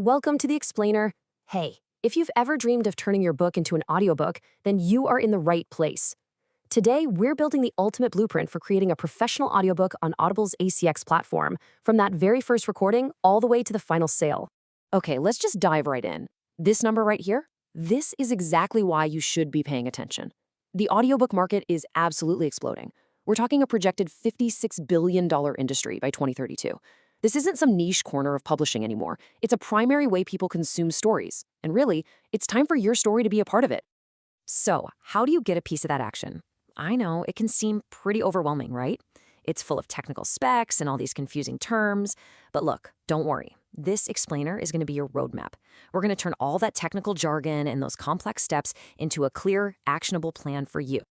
Welcome to the Explainer. Hey, if you've ever dreamed of turning your book into an audiobook, then you are in the right place. Today, we're building the ultimate blueprint for creating a professional audiobook on Audible's ACX platform, from that very first recording all the way to the final sale. Okay, let's just dive right in. This number right here, this is exactly why you should be paying attention. The audiobook market is absolutely exploding. We're talking a projected $56 billion industry by 2032. This isn't some niche corner of publishing anymore. It's a primary way people consume stories. And really, it's time for your story to be a part of it. So, how do you get a piece of that action? I know, it can seem pretty overwhelming, right? It's full of technical specs and all these confusing terms. But look, don't worry. This explainer is going to be your roadmap. We're going to turn all that technical jargon and those complex steps into a clear, actionable plan for you.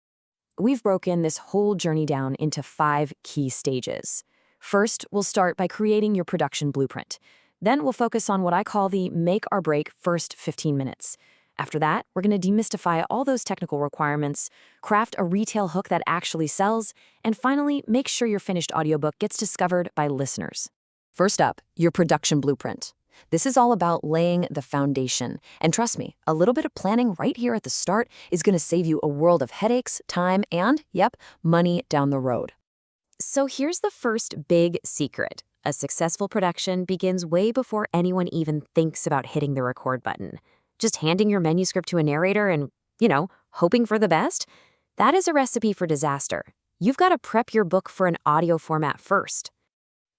We've broken this whole journey down into 5 key stages. First, we'll start by creating your production blueprint. Then we'll focus on what I call the make or break first 15 minutes. After that, we're going to demystify all those technical requirements, craft a retail hook that actually sells, and finally, make sure your finished audiobook gets discovered by listeners. First up, your production blueprint. This is all about laying the foundation. And trust me, a little bit of planning right here at the start is going to save you a world of headaches, time, and, money down the road. So here's the first big secret. A successful production begins way before anyone even thinks about hitting the record button. Just handing your manuscript to a narrator and, hoping for the best? That is a recipe for disaster. You've got to prep your book for an audio format first.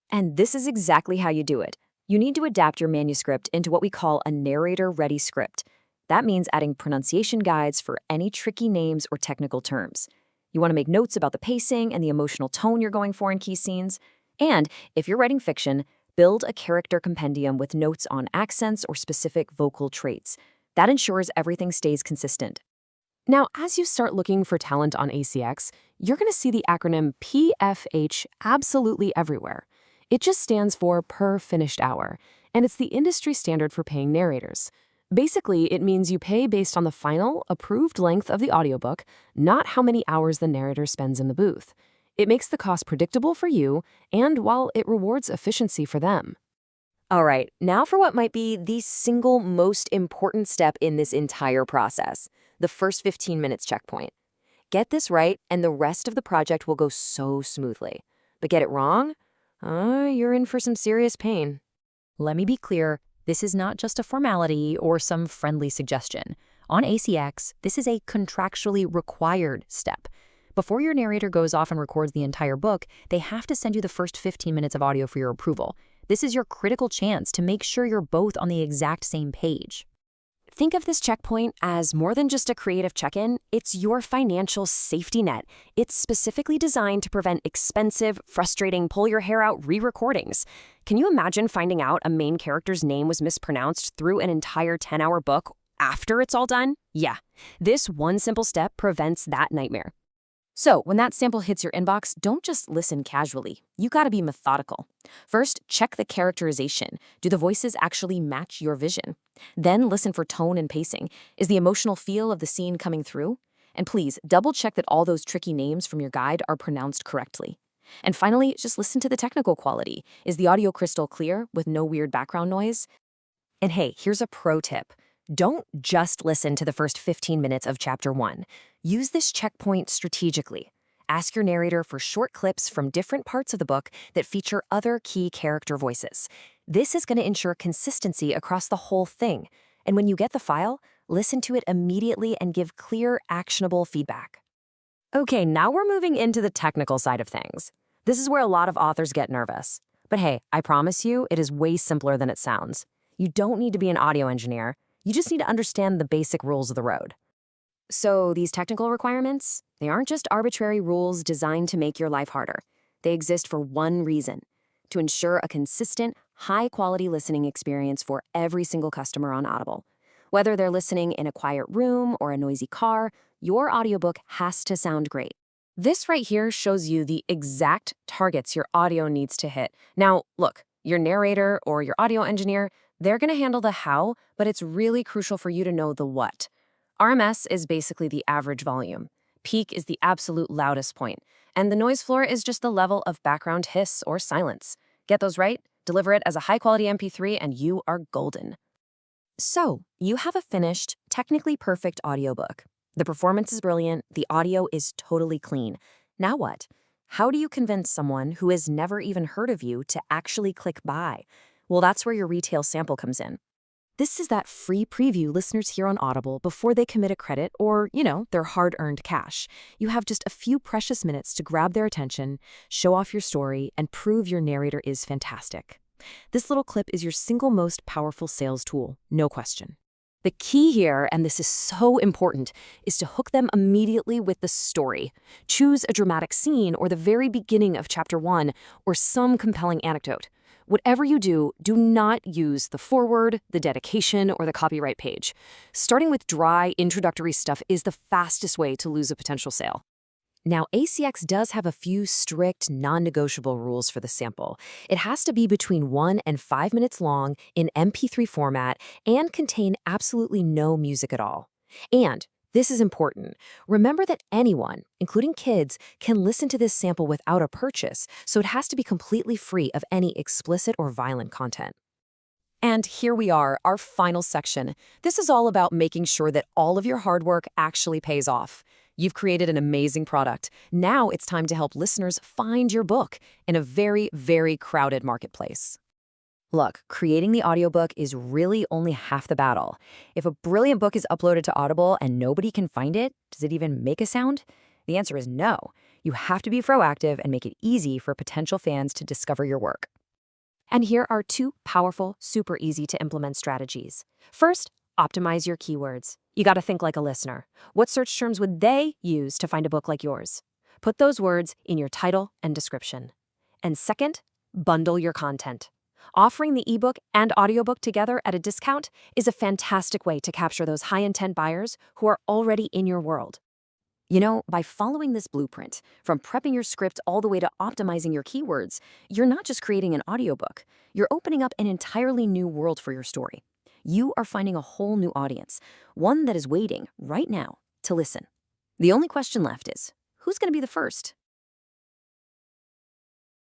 And this is exactly how you do it. You need to adapt your manuscript into what we call a narrator-ready script. That means adding pronunciation guides for any tricky names or technical terms. You want to make notes about the pacing and the emotional tone you're going for in key scenes. And if you're writing fiction, build a character compendium with notes on accents or specific vocal traits. That ensures everything stays consistent. Now, as you start looking for talent on ACX, you're going to see the acronym PFH absolutely everywhere. It just stands for per finished hour, and it's the industry standard for paying narrators. Basically, it means you pay based on the final, approved length of the audiobook, not how many hours the narrator spends in the booth. It makes the cost predictable for you, and while it rewards efficiency for them. All right, now for what might be the single most important step in this entire process, the first 15 minutes checkpoint. Get this right, and the rest of the project will go so smoothly. But get it wrong? You're in for some serious pain. Let me be clear. This is not just a formality or some friendly suggestion. On ACX, this is a contractually required step. Before your narrator goes off and records the entire book, they have to send you the first 15 minutes of audio for your approval. This is your critical chance to make sure you're both on the exact same page. Think of this checkpoint as more than just a creative check-in. It's your financial safety net. It's specifically designed to prevent expensive, frustrating, pull-your-hair-out re-recordings. Can you imagine finding out a main character's name was mispronounced through an entire 10-hour book after it's all done? Yeah, this one simple step prevents that nightmare. So, when that sample hits your inbox, don't just listen casually. You gotta be methodical. First, check the characterization. Do the voices actually match your vision? Then listen for tone and pacing. Is the emotional feel of the scene coming through? And please, double check that all those tricky names from your guide are pronounced correctly. And finally, just listen to the technical quality. Is the audio crystal clear with no weird background noise? And hey, here's a pro tip. Don't just listen to the first 15 minutes of Chapter 1. Use this checkpoint strategically. Ask your narrator for short clips from different parts of the book that feature other key character voices. This is going to ensure consistency across the whole thing. And when you get the file, listen to it immediately and give clear, actionable feedback. Okay, now we're moving into the technical side of things. This is where a lot of authors get nervous. But hey, I promise you, it is way simpler than it sounds. You don't need to be an audio engineer. You just need to understand the basic rules of the road. So these technical requirements, they aren't just arbitrary rules designed to make your life harder. They exist for one reason: to ensure a consistent, high-quality listening experience for every single customer on Audible. Whether they're listening in a quiet room or a noisy car, your audiobook has to sound great. This right here shows you the exact targets your audio needs to hit. Now, look, your narrator or your audio engineer, they're going to handle the how, but it's really crucial for you to know the what. RMS is basically the average volume. Peak is the absolute loudest point. And the noise floor is just the level of background hiss or silence. Get those right, Deliver it as a high-quality MP3 and you are golden. So, you have a finished, technically perfect audiobook. The performance is brilliant, the audio is totally clean. Now what? How do you convince someone who has never even heard of you to actually click buy? Well, that's where your retail sample comes in. This is that free preview listeners hear on Audible before they commit a credit or, their hard-earned cash. You have just a few precious minutes to grab their attention, show off your story, and prove your narrator is fantastic. This little clip is your single most powerful sales tool, no question. The key here, and this is so important, is to hook them immediately with the story. Choose a dramatic scene or the very beginning of chapter 1 or some compelling anecdote. Whatever you do, do not use the foreword, the dedication, or the copyright page. Starting with dry, introductory stuff is the fastest way to lose a potential sale. Now, ACX does have a few strict, non-negotiable rules for the sample. It has to be between 1 and 5 minutes long in MP3 format and contain absolutely no music at all. And this is important. Remember that anyone, including kids, can listen to this sample without a purchase, so it has to be completely free of any explicit or violent content. And here we are, our final section. This is all about making sure that all of your hard work actually pays off. You've created an amazing product. Now it's time to help listeners find your book in a very, very crowded marketplace. Look, creating the audiobook is really only half the battle. If a brilliant book is uploaded to Audible and nobody can find it, does it even make a sound? The answer is no. You have to be proactive and make it easy for potential fans to discover your work. And here are 2 powerful, super easy to implement strategies. First, optimize your keywords. You got to think like a listener. What search terms would they use to find a book like yours? Put those words in your title and description. And second, bundle your content. Offering the ebook and audiobook together at a discount is a fantastic way to capture those high-intent buyers who are already in your world. By following this blueprint, from prepping your script all the way to optimizing your keywords, you're not just creating an audiobook, you're opening up an entirely new world for your story. You are finding a whole new audience, one that is waiting right now to listen. The only question left is, who's going to be the first?